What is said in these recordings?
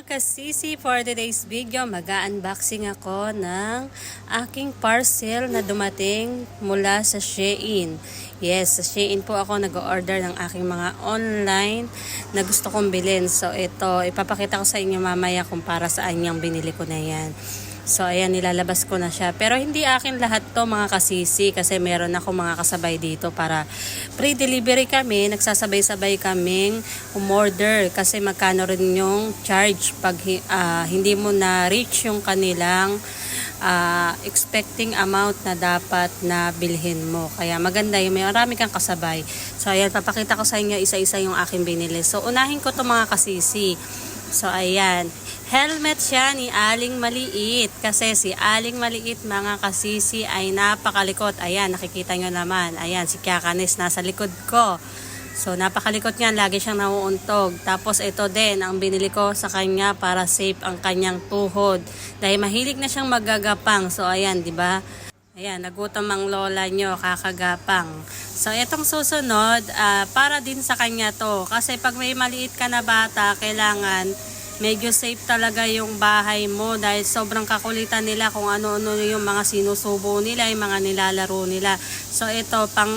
Kasisi, for today's video, mag-unboxing ako ng aking parcel na dumating mula sa Shein. Yes, sa Shein po ako nag-order ng aking mga online na gusto kong bilhin. So ito, ipapakita ko sa inyo mamaya kung para saan yung binili ko na yan. So ayan, nilalabas ko na siya. Pero hindi akin lahat to mga kasisi kasi meron ako mga kasabay dito para pre-delivery kami. Nagsasabay-sabay kaming umorder kasi magkano rin yung charge pag hindi mo na-reach yung kanilang expecting amount na dapat na bilhin mo. Kaya maganda yung may marami kang kasabay. So ayan, papakita ko sa inyo isa-isa yung aking binili. So unahin ko to mga kasisi. So ayan, helmet siya ni Aling Maliit. Kasi si Aling Maliit mga kasisi ay napakalikot. Ayan, nakikita nyo naman. Ayan, si Kiakanis nasa likod ko. So napakalikot niyan, lagi siyang nauuntog. Tapos ito din ang binili ko sa kanya para safe ang kanyang tuhod. Dahil mahilig na siyang magagapang. So ayan, di ba? Ayan, nagutom ang lola nyo, kakagapang. So, itong susunod, para din sa kanya to. Kasi pag may maliit ka na bata, kailangan medyo safe talaga yung bahay mo dahil sobrang kakulitan nila kung ano-ano yung mga sinusubo nila, yung mga nilalaro nila. So, ito, pang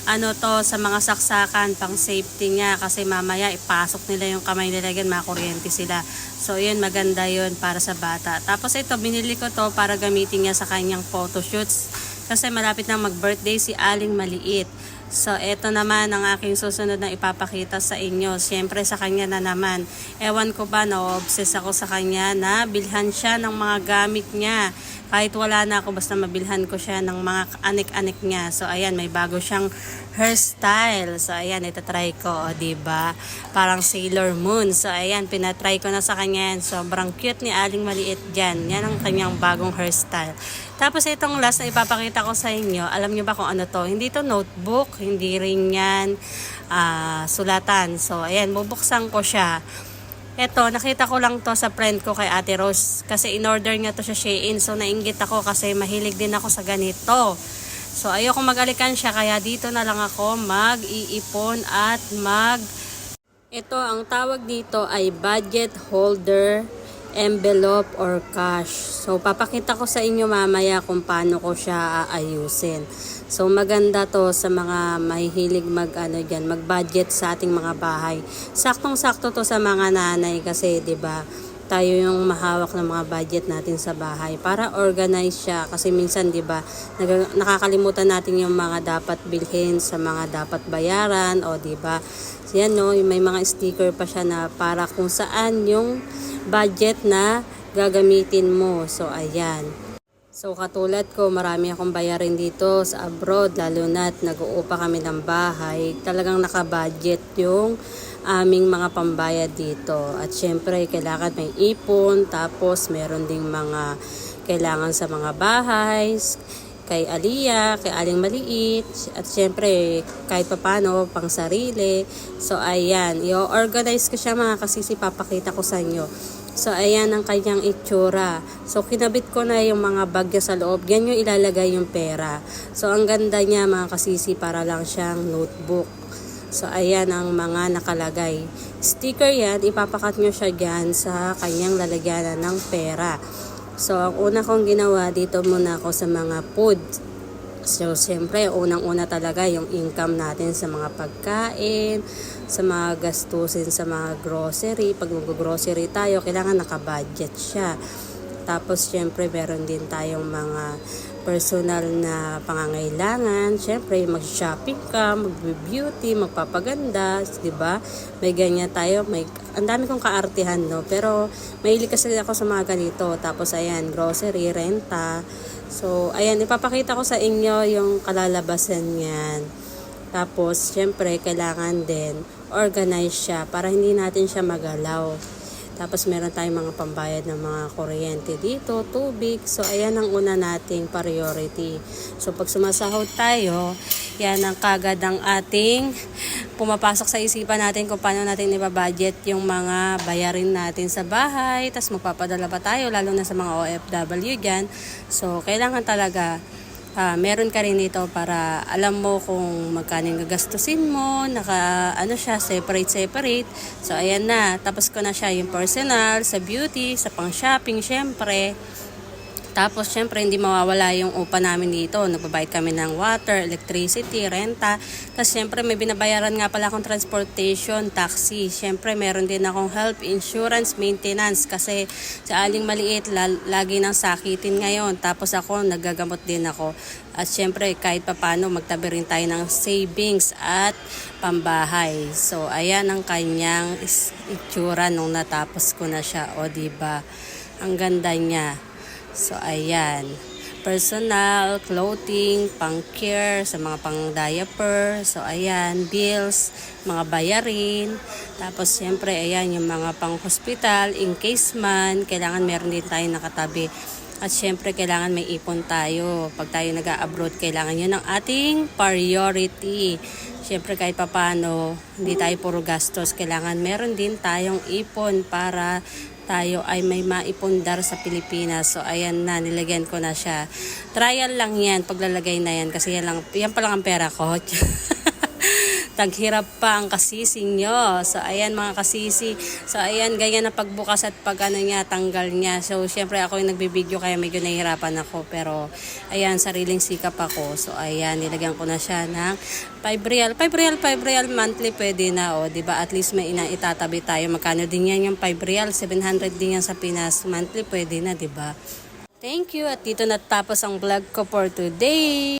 ano to, sa mga saksakan, pang safety niya kasi mamaya ipasok nila yung kamay nila, makuryente sila. So, yun, maganda yun para sa bata. Tapos ito, binili ko to para gamitin niya sa kanyang photoshoots kasi malapit na mag-birthday si Aling Maliit. So, ito naman ang aking susunod na ipapakita sa inyo. Siyempre, sa kanya na naman. Ewan ko ba, na-obsess ako sa kanya na bilhan siya ng mga gamit niya. Kahit wala na ako, basta mabilhan ko siya ng mga anik-anik niya. So, ayan, may bago siyang hairstyle. So, ayan, itatry ko, diba? Parang Sailor Moon. So, ayan, pinatry ko na sa kanya yan. Sobrang cute ni Aling Maliit dyan. Yan ang kanyang bagong hairstyle. Tapos, itong last na ipapakita ko sa inyo, alam nyo ba kung ano to? Hindi to notebook, hindi rin yan sulatan. So, ayan, bubuksan ko siya. Eto, nakita ko lang to sa friend ko kay Ate Rose. Kasi in-order niya to sa Shein. So, nainggit ako kasi mahilig din ako sa ganito. So, ayoko mag-alikan siya. Kaya dito na lang ako mag-iipon at Ito, ang tawag dito ay budget holder, envelope, or cash. So, papakita ko sa inyo mamaya kung paano ko siya aayusin. So, maganda to sa mga mahihilig mag-budget sa ating mga bahay. Saktong-sakto to sa mga nanay kasi, 'di ba? Tayo yung mahawak ng mga budget natin sa bahay para organize siya kasi minsan, 'di ba, nakakalimutan natin yung mga dapat bilhin sa mga dapat bayaran, o 'di ba? So, yan, no, may mga sticker pa siya na para kung saan yung budget na gagamitin mo. So, ayan. So, katulad ko, marami akong bayarin dito sa abroad, lalo na't nag-uupa kami ng bahay. Talagang nakabudget yung aming mga pambayad dito. At syempre, kailangan may ipon, tapos meron ding mga kailangan sa mga bahay, kay Aliyah, kay Aling Maliit, at syempre, kahit papano, pang sarili. So, ayan, i-organize ko siya mga kasisi, papakita ko sa inyo. So, ayan ang kanyang itsura. So, kinabit ko na yung mga bag niya sa loob. Yan yung ilalagay yung pera. So, ang ganda niya mga kasisi, para lang siyang notebook. So, ayan ang mga nakalagay. Sticker yan, ipapakat nyo siya dyan sa kanyang lalagyanan ng pera. So, ang una kong ginawa, dito muna ako sa mga food. So, siyempre, unang-una talaga yung income natin sa mga pagkain, sa mga gastusin sa mga grocery. Pag mag-grocery tayo, kailangan nakabudget siya. Tapos, siyempre, meron din tayong mga personal na pangangailangan. Siyempre, mag-shopping ka, mag-beauty, magpapaganda, di ba? May ganyan tayo. Ang dami kong kaartihan, no? Pero, mahilig kasi ako sa mga ganito. Tapos, ayan, grocery, renta. So, ayan, ipapakita ko sa inyo yung kalalabasan niyan. Tapos, syempre, kailangan din organize siya para hindi natin siya magalaw. Tapos, meron tayong mga pambayad ng mga kuryente dito, tubig. So, ayan ang una nating priority. So, pag sumasahod tayo, yan ang kagad ang ating pumapasok sa isipan natin kung paano natin ibabudget yung mga bayarin natin sa bahay. Tapos, magpapadala pa tayo, lalo na sa mga OFW dyan. So, kailangan talaga meron ka rin ito para alam mo kung magkano yung gagastusin mo, siya, separate. So, ayan na. Tapos ko na siya yung personal, sa beauty, sa pang-shopping, syempre. Tapos, syempre, hindi mawawala yung upa namin dito. Nagbabayad kami ng water, electricity, renta. Tapos, syempre, may binabayaran nga pala akong transportation, taxi. Syempre, meron din akong health insurance, maintenance. Kasi sa aling maliit, lagi nang sakitin ngayon. Tapos ako, nagagamot din ako. At syempre, kahit papano, magtabi rin tayo ng savings at pambahay. So, ayan ang kanyang itsura nung natapos ko na siya. O, diba? Ang ganda niya. So, ayan. Personal, clothing, pang-care, sa mga pang-diaper. So, ayan. Bills, mga bayarin. Tapos, siyempre, ayan, yung mga pang-hospital. In case man, kailangan meron din tayo nakatabi. At siyempre, kailangan may ipon tayo. Pag tayo nag-abroad, kailangan yun ang ating priority. Siyempre, kahit papano, hindi tayo puro gastos. Kailangan meron din tayong ipon para tayo ay may maipundar sa Pilipinas. So, ayan na, nilagyan ko na siya. Trial lang yan, paglalagay na yan. Kasi yan pa lang ang pera ko. Taghirap pa ang kasising nyo. So, ayan mga kasisi. So, ayan, ganyan na pagbukas at tanggal niya. So, syempre ako yung nagbibideo kaya medyo nahihirapan ako. Pero, ayan, sariling sikap ako. So, ayan, nilagyan ko na siya ng 5 real. 5 real monthly pwede na, o. Diba? At least may itatabi tayo. Magkano din yan yung 5 real? 700 din yan sa Pinas. Monthly pwede na, diba? Thank you. At dito natapos ang vlog ko for today.